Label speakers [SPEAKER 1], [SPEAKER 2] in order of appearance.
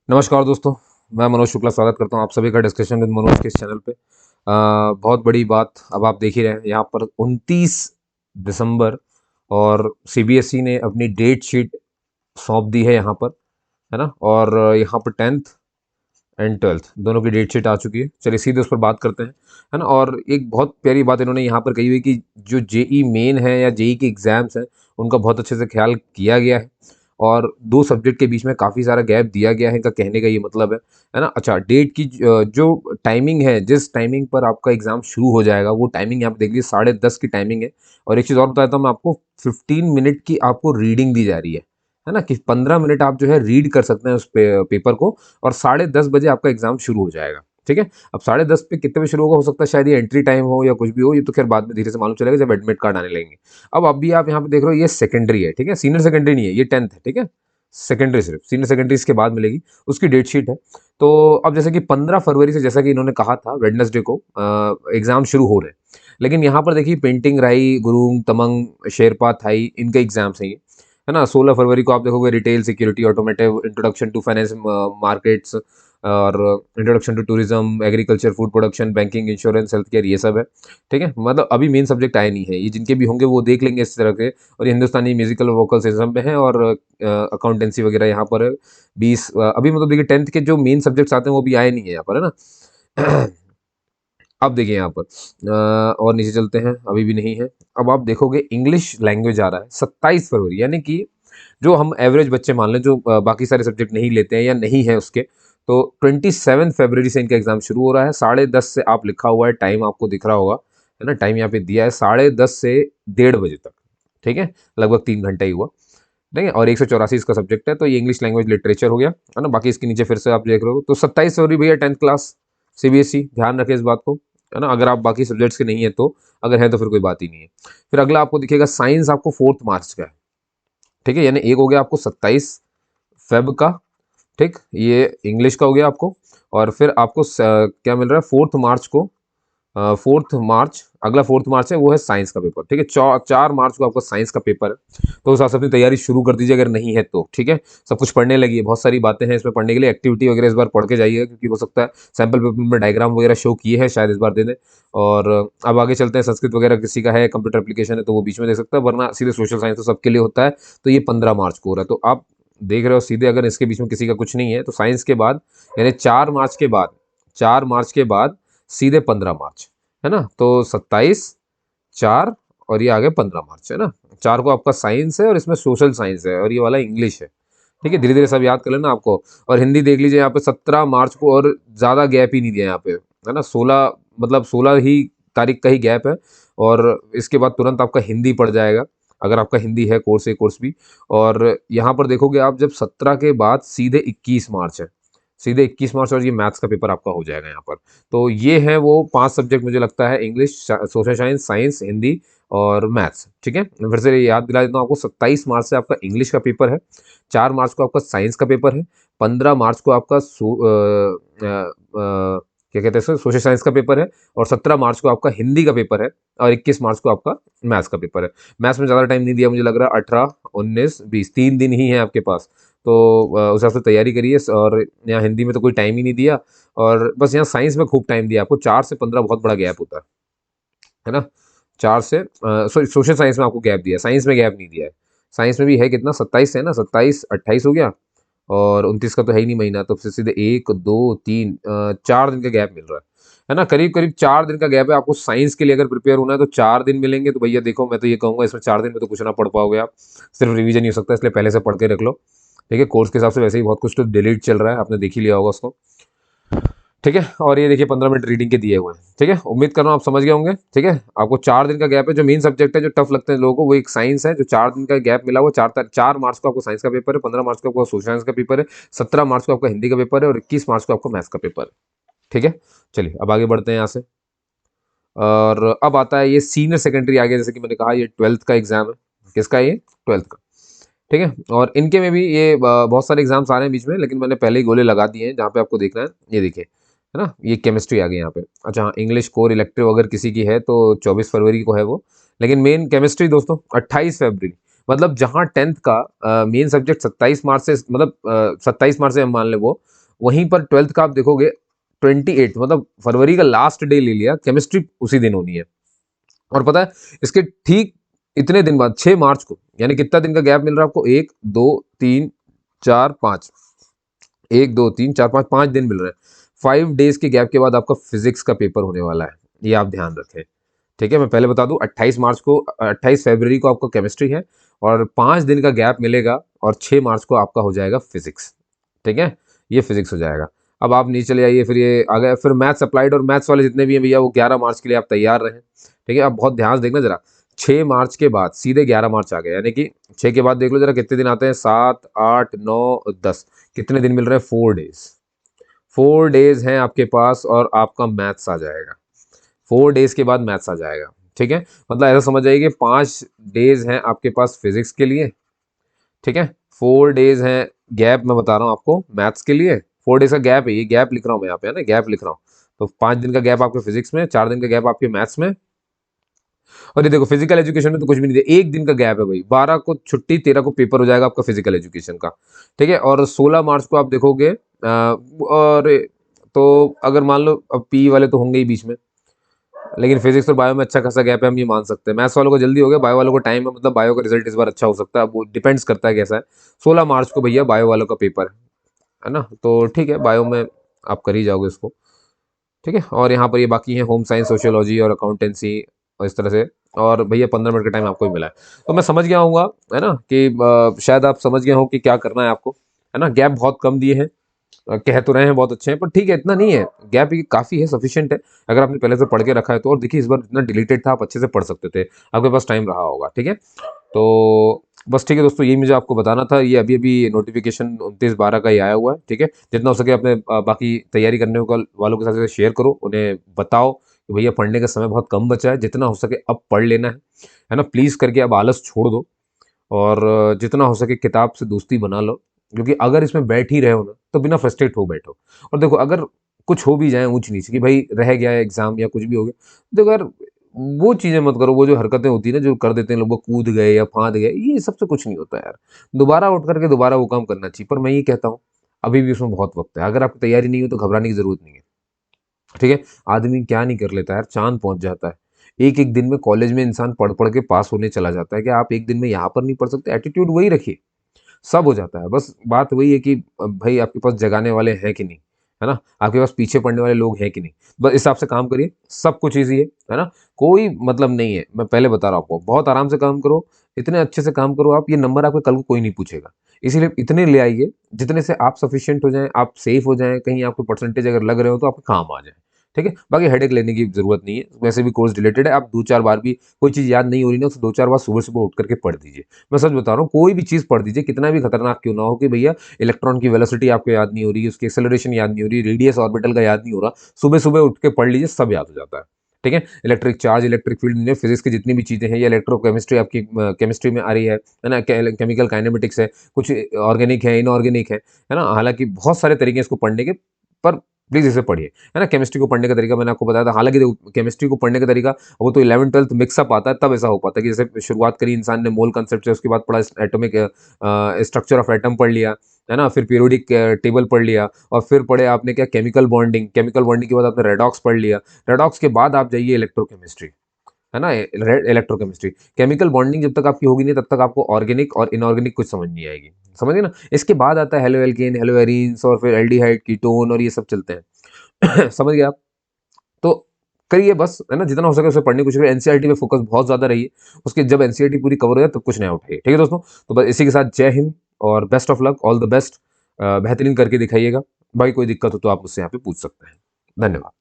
[SPEAKER 1] नमस्कार दोस्तों, मैं मनोज शुक्ला स्वागत करता हूँ आप सभी का डिस्कशन विद मनोज के इस चैनल पे। बहुत बड़ी बात अब आप देख ही रहे हैं यहाँ पर 29 दिसंबर और सीबीएसई ने अपनी डेट शीट सौंप दी है यहाँ पर, है ना। और यहाँ पर 10th एंड 12th दोनों की डेट शीट आ चुकी है। चलिए सीधे उस पर बात करते हैं, है ना। और एक बहुत प्यारी बात इन्होंने यहाँ पर कही हुई कि जो जेई मेन है या जेई के एग्ज़ाम्स हैं, उनका बहुत अच्छे से ख्याल किया गया है और 2 सब्जेक्ट के बीच में काफ़ी सारा गैप दिया गया है, इनका कहने का ये मतलब है ना। अच्छा, डेट की जो टाइमिंग है, जिस टाइमिंग पर आपका एग्ज़ाम शुरू हो जाएगा, वो टाइमिंग यहाँ पे देख लीजिए 10:30 की टाइमिंग है। और एक चीज़ और बता देता हूँ मैं आपको, 15 मिनट की आपको रीडिंग दी जा रही है ना, कि 15 मिनट आप जो है रीड कर सकते हैं उस पेपर को और 10:30 बजे आपका एग्ज़ाम शुरू हो जाएगा, ठीक है। अब 10:30 पे कितने बजे शुरू होगा, हो सकता है शायद ये एंट्री टाइम हो या कुछ भी हो, ये तो खैर बाद में धीरे से मालूम चलेगा जब एडमिट कार्ड आने लगेंगे। अब अभी आप यहाँ पे देख रहे हो, ये सेकेंडरी है, ठीक है, सीनियर सेकेंडरी नहीं है, ये 10th है, ठीक है। सेकेंडरी सिर्फ, सीनियर सेकेंडरी इसके बाद मिलेगी, उसकी डेट शीट है। तो अब जैसे कि 15 फरवरी से, जैसा कि इन्होंने कहा था, वेडनेसडे को एग्ज़ाम शुरू हो रहे हैं। लेकिन यहाँ पर देखिए पेंटिंग, राई, गुरुंग, तमंग, शेरपा, थाई, इनके एग्ज़ाम्स हैं ये, है ना। 16 फरवरी को आप देखोगे retail, security, automotive, introduction to finance markets और introduction to tourism, agriculture, food production, banking, insurance, health care, ये सब है, ठीक है। मतलब अभी मेन सब्जेक्ट आए नहीं है, ये जिनके भी होंगे वो देख लेंगे इस तरह के। और ये हिंदुस्तानी म्यूजिकल और वोकल सिस्टम में है और अकाउंटेंसी वगैरह यहाँ पर 20 अभी मतलब देखिए 10th के जो मेन सब्जेक्ट्स आते हैं वो भी आए नहीं है यहाँ पर, है ना। अब देखिए यहाँ पर और नीचे चलते हैं, अभी भी नहीं है। अब आप देखोगे इंग्लिश लैंग्वेज आ रहा है 27 फरवरी, यानी कि जो हम एवरेज बच्चे मान लें जो बाकी सारे सब्जेक्ट नहीं लेते हैं या नहीं है उसके, तो 27 फरवरी से इनका एग्जाम शुरू हो रहा है। 10:30 से आप लिखा हुआ है, टाइम आपको दिख रहा होगा, है ना। टाइम यहाँ पे दिया है 10:30 से 1:30 बजे तक, ठीक है। लगभग 3 घंटा ही हुआ, ठीक है। और 184 इसका सब्जेक्ट है, तो ये इंग्लिश लैंग्वेज लिटरेचर हो गया, है ना। बाकी इसके नीचे फिर से आप देख रहे हो, तो 27 फरवरी भैया 10th क्लास सीबीएसई, ध्यान रखें इस बात को, है ना। अगर आप बाकी सब्जेक्ट्स के नहीं है तो, अगर है तो फिर कोई बात ही नहीं है। फिर अगला आपको दिखेगा साइंस, आपको 4 मार्च का है, ठीक है। यानी एक हो गया आपको 27 फेब का, ठीक, ये इंग्लिश का हो गया आपको। और फिर आपको क्या मिल रहा है 4 मार्च को, 4 मार्च, अगला 4 मार्च है, वो है साइंस का पेपर, ठीक है। 4 मार्च को आपका साइंस का पेपर है, तो उस हिसाब से अपनी तैयारी शुरू कर दीजिए अगर नहीं है तो, ठीक है। सब कुछ पढ़ने लगी है, बहुत सारी बातें हैं इसमें पढ़ने के लिए, एक्टिविटी वगैरह इस बार पढ़ के जाइएगा, क्योंकि हो सकता है सैम्पल पेपर में डायग्राम वगैरह शो किए हैं, शायद इस बार दे दें। और अब आगे चलते हैं, संस्कृत वगैरह किसी का है, कंप्यूटर एप्लीकेशन है तो वो बीच में देख सकता है, वरना सीधे सोशल साइंस तो सबके लिए होता है। तो ये 15 मार्च को हो रहा है, तो आप देख रहे हो सीधे, अगर इसके बीच में किसी का कुछ नहीं है तो साइंस के बाद, यानी 4 मार्च के बाद, 4 मार्च के बाद सीधे 15 मार्च, है ना। तो 27, 4 और ये आ गया 15 मार्च, है ना। 4 को आपका साइंस है और इसमें सोशल साइंस है और ये वाला इंग्लिश है, ठीक है। धीरे धीरे सब याद कर लेना आपको। और हिंदी देख लीजिए यहाँ पे 17 मार्च को, और ज़्यादा गैप ही नहीं दिया यहाँ पे, है ना। 16, मतलब 16 ही तारीख का ही गैप है। और इसके बाद तुरंत आपका हिंदी पड़ जाएगा, अगर आपका हिंदी है कोर्स, ए कोर्स भी। और यहाँ पर देखोगे आप, जब 17 के बाद सीधे 21 मार्च है, सीधे 21 मार्च, और ये मैथ्स का पेपर आपका हो जाएगा यहाँ पर। तो ये है वो 5 सब्जेक्ट, मुझे लगता है, English, social science, science, Hindi और मैथ्स, ठीक है। फिर से याद दिला देता हूँ आपको, 27 मार्च से आपका इंग्लिश का पेपर है, 4 मार्च को आपका साइंस का पेपर है, 15 मार्च को आपका क्या कहते हैं, सोशल साइंस का पेपर है, और 17 मार्च को आपका हिंदी का पेपर है, और 21 मार्च को आपका मैथ्स का पेपर है। मैथ्स में ज़्यादा टाइम नहीं दिया, मुझे लग रहा है 18, 19, 20, 3 दिन ही है आपके पास। तो उस हिसाब से तैयारी करिए। और यहाँ हिंदी में तो कोई टाइम ही नहीं दिया, और बस यहाँ साइंस में खूब टाइम दिया आपको, 4 से 15 बहुत बड़ा गैप होता है ना। 4 से सोशल साइंस में आपको गैप दिया है, साइंस में गैप नहीं दिया है। साइंस में भी है कितना, 27 है ना, 27, 28 हो गया, और 29 का तो है ही नहीं महीना, तो फिर सीधे 1, 2, 3, 4 दिन का गैप मिल रहा है ना। करीब करीब 4 दिन का गैप है आपको। साइंस के लिए अगर प्रिपेयर होना है तो 4 दिन मिलेंगे, तो भैया देखो, मैं तो ये कहूँगा इसमें 4 दिन में तो कुछ ना पढ़ पाओगे आप, सिर्फ रिवीजन ही हो सकता है, इसलिए पहले से पढ़ के रख लो, ठीक है। कोर्स के हिसाब से वैसे ही बहुत कुछ तो डिलीट चल रहा है, आपने देख ही लिया होगा उसको, ठीक है। और ये देखिए 15 मिनट रीडिंग के दिए हुए हैं, ठीक है। उम्मीद कर रहा हूँ आप समझ गए होंगे, ठीक है। आपको 4 दिन का गैप है, जो मेन सब्जेक्ट है जो टफ लगते हैं लोगों को, वो एक साइंस है, जो 4 दिन का गैप मिला, वो 4 मार्च को आपको साइंस का पेपर है, 15 मार्च को आपको सोशल साइंस का पेपर है, 17 मार्च को आपका हिंदी का पेपर है, और 21 मार्च को आपको मैथ्स का पेपर है, ठीक है। चलिए अब आगे बढ़ते हैं यहाँ से। और अब आता है ये सीनियर सेकेंडरी आ गया, जैसे कि मैंने कहा ये 12th का एग्जाम है। किसका है ये, 12th का, ठीक है। और इनके में भी ये बहुत सारे एग्जाम्स आ रहे हैं बीच में, लेकिन मैंने पहले ही गोले लगा दिए हैं जहाँ पे आपको देखना है, ये देखिए, है ना। ये केमिस्ट्री आ गई यहाँ पे। अच्छा हाँ, इंग्लिश कोर इलेक्टिव अगर किसी की है तो 24 फरवरी को है वो, लेकिन मेन केमिस्ट्री दोस्तों 28 फरवरी, मतलब जहाँ 10th का मेन सब्जेक्ट 27 मार्च से, मतलब 27 मार्च से हम मान ले वो, वहीं पर 12th का आप देखोगे 28, मतलब फरवरी का लास्ट डे ले लिया, केमिस्ट्री उसी दिन होनी है। और पता है इसके ठीक इतने दिन बाद 6 मार्च को, यानी कितना दिन का गैप मिल रहा है आपको, 1 2 3 4 5, 1 2 3 4 5, 5 दिन मिल रहे हैं। 5 डेज के गैप के बाद आपका फिजिक्स का पेपर होने वाला है, ये आप ध्यान रखें। ठीक है, मैं पहले बता दूं, 28 मार्च को, 28 फरवरी को आपका केमिस्ट्री है, और 5 दिन का गैप मिलेगा, और 6 मार्च को आपका हो जाएगा फिजिक्स। ठीक है, ये फिजिक्स हो जाएगा। अब आप नीचे चले आइए, फिर ये आ गया, फिर मैथ्स अप्लाइड, और मैथ्स वाले जितने भी हैं भैया वो 11 मार्च के लिए आप तैयार रहें। ठीक है, आप बहुत ध्यान से देखना जरा, 6 मार्च के बाद सीधे 11 मार्च आ गए, यानी कि 6 के बाद देख लो जरा कितने दिन आते हैं, 7 8 9 10, कितने दिन मिल रहे हैं, 4 डेज। 4 डेज हैं आपके पास, और आपका मैथ्स आ जाएगा। 4 डेज के बाद मैथ्स आ जाएगा। ठीक है, मतलब ऐसा समझ जाइए कि 5 डेज हैं आपके पास फिजिक्स के लिए। ठीक है, 4 डेज हैं गैप, मैं बता रहा हूँ आपको मैथ्स के लिए, 4 डेज का गैप है, ये गैप लिख रहा हूँ मैं यहाँ पे, है ना, गैप लिख रहा हूँ। तो 5 दिन का गैप आपके फिजिक्स में, 4 दिन का गैप आपके मैथ्स में। और ये देखो फिजिकल एजुकेशन में तो कुछ भी नहीं दिया, 1 दिन का गैप है भाई, 12 को छुट्टी, 13 को पेपर हो जाएगा आपका फिजिकल एजुकेशन का। ठीक है, और 16 मार्च को आप देखोगे, और तो अगर मान लो अब पी वाले तो होंगे ही बीच में, लेकिन फिजिक्स और बायो में अच्छा खासा गैप है, हम ये मान सकते हैं। मैथ्स वालों को जल्दी हो गया, बायो वालों को टाइम है, मतलब बायो का रिजल्ट इस बार अच्छा हो सकता है, अब वो डिपेंड्स करता है कैसा है। 16 मार्च को भैया बायो वालों का पेपर है ना, तो ठीक है, बायो में आप कर ही जाओगे इसको। ठीक है, और यहाँ पर ये बाकी है होम साइंस, सोशियोलॉजी और अकाउंटेंसी, और इस तरह से। और भैया 15 मिनट का टाइम आपको ही मिला है, तो मैं समझ गया हूँगा, है ना, कि शायद आप समझ गए हो कि क्या करना है आपको, है ना। गैप बहुत कम दिए हैं, कह तो रहे हैं बहुत अच्छे हैं, पर ठीक है, इतना नहीं है गैप, ये काफ़ी है, सफिशिएंट है। अगर आपने पहले से पढ़ के रखा है तो, और देखिए इस बार इतना डिलीटेड था, आप अच्छे से पढ़ सकते थे, आपके पास टाइम रहा होगा। ठीक है, तो बस ठीक है दोस्तों, यही मुझे आपको बताना था। ये अभी अभी नोटिफिकेशन 29/12 का ही आया हुआ है। ठीक है, जितना हो सके अपने बाकी तैयारी करने वालों के साथ शेयर करो, उन्हें बताओ कि भैया पढ़ने का समय बहुत कम बचा है, जितना हो सके अब पढ़ लेना है ना, प्लीज़ करके अब आलस छोड़ दो, और जितना हो सके किताब से दोस्ती बना लो, क्योंकि अगर इसमें बैठ ही रहे हो ना तो बिना फ्रस्ट्रेट हो बैठो। और देखो अगर कुछ हो भी जाए ऊंच नीच कि भाई रह गया है एग्जाम या कुछ भी हो गया, तो अगर वो चीज़ें मत करो, वो जो हरकतें होती है ना जो कर देते हैं लोग, वो कूद गए या फांद गए, ये सबसे कुछ नहीं होता यार। दोबारा उठ करके दोबारा वो काम करना चाहिए, पर मैं ये कहता हूँ अभी भी उसमें बहुत वक्त है, अगर आपकी तैयारी नहीं हो तो घबराने की जरूरत नहीं है। ठीक है, आदमी क्या नहीं कर लेता यार, चांद पहुंच जाता है। एक एक दिन में कॉलेज में इंसान पढ़ पढ़ के पास होने चला जाता है, कि आप एक दिन में यहाँ पर नहीं पढ़ सकते, एटीट्यूड वही रखिए, सब हो जाता है। बस बात वही है कि भाई आपके पास जगाने वाले हैं कि नहीं, है ना, आपके पास पीछे पड़ने वाले लोग हैं कि नहीं, बस इस हिसाब से काम करिए, सब कुछ ईजी है ना, कोई मतलब नहीं है। मैं पहले बता रहा हूँ आपको, बहुत आराम से काम करो, इतने अच्छे से काम करो आप, ये नंबर आपके कल को कोई नहीं पूछेगा। इसीलिए इतने ले आइए जितने से आप सफिशिएंट हो जाएं, आप सेफ हो जाएं, कहीं आपको परसेंटेज अगर लग रहे हो तो आपके काम आ जाए। ठीक है, बाकी हेडेक लेने की जरूरत नहीं है, वैसे भी कोर्स रिलेटेड है, आप 2 4 बार भी कोई चीज़ याद नहीं हो रही ना, उसे 2 4 बार सुबह सुबह उठ करके पढ़ दीजिए। मैं सच बता रहा हूँ, कोई भी चीज़ पढ़ दीजिए, कितना भी खतरनाक क्यों ना हो, कि भैया इलेक्ट्रॉन की वेलोसिटी आपको याद नहीं हो रही, उसकी एक्सेलरेशन याद नहीं हो रही, रेडियस ऑर्बिटल का याद नहीं हो रहा, सुबह सुबह उठ के पढ़ लीजिए, सब याद हो जाता है। ठीक है, electric charge, electric field, physics की जितनी भी चीज़ें हैं, या इलेक्ट्रोकेमिस्ट्री आपकी केमिस्ट्री में आ रही है ना, केमिकल काइनेमेटिक्स है, कुछ ऑर्गेनिक है, इनऑर्गेनिक है ना, हालांकि बहुत सारे तरीके हैं इसको पढ़ने के, पर प्लीज इसे पढ़िए। है ना, केमिस्ट्री को पढ़ने का तरीका मैंने आपको बताया था, हालांकि देखो केमिस्ट्री को पढ़ने का तरीका वो तो 11th 12th मिक्सअप आता है, तब ऐसा हो पाता है कि जैसे शुरुआत करी इंसान ने मोल कंसेप्ट से, उसके बाद पढ़ा एटॉमिक स्ट्रक्चर ऑफ एटम पढ़ लिया, है ना, फिर पीरियोडिक टेबल पढ़ लिया, और फिर पढ़े आपने क्या, केमिकल बॉन्डिंग, केमिकल बॉन्डिंग के बाद आपने रेडॉक्स पढ़ लिया, रेडॉक्स के बाद आप जाइए इलेक्ट्रोकेमिस्ट्री, है ना, इलेक्ट्रोकेमिस्ट्री। केमिकल बॉन्डिंग जब तक आपकी होगी नहीं, तब तक आपको ऑर्गेनिक और इनऑर्गेनिक कुछ समझ नहीं आएगी, समझ गए ना। इसके बाद आता है हेलो एल्केन, हेलो एरीन्स, और फिर एल्डिहाइड, कीटोन, और ये सब चलते हैं। समझ गए आप, तो करिए बस, है ना, जितना हो सके उसे पढ़ने की कोशिश करिए, एनसीईआरटी पे फोकस बहुत ज्यादा रहिए, उसके जब एनसीईआरटी पूरी कवर हो जाए तब कुछ नया उठाइए। ठीक है दोस्तों, तो बस इसी के साथ जय हिंद और best of luck, all the best, बेहतरीन करके दिखाइएगा। बाकी कोई दिक्कत हो तो आप मुझसे यहाँ पे पूछ सकते हैं। धन्यवाद।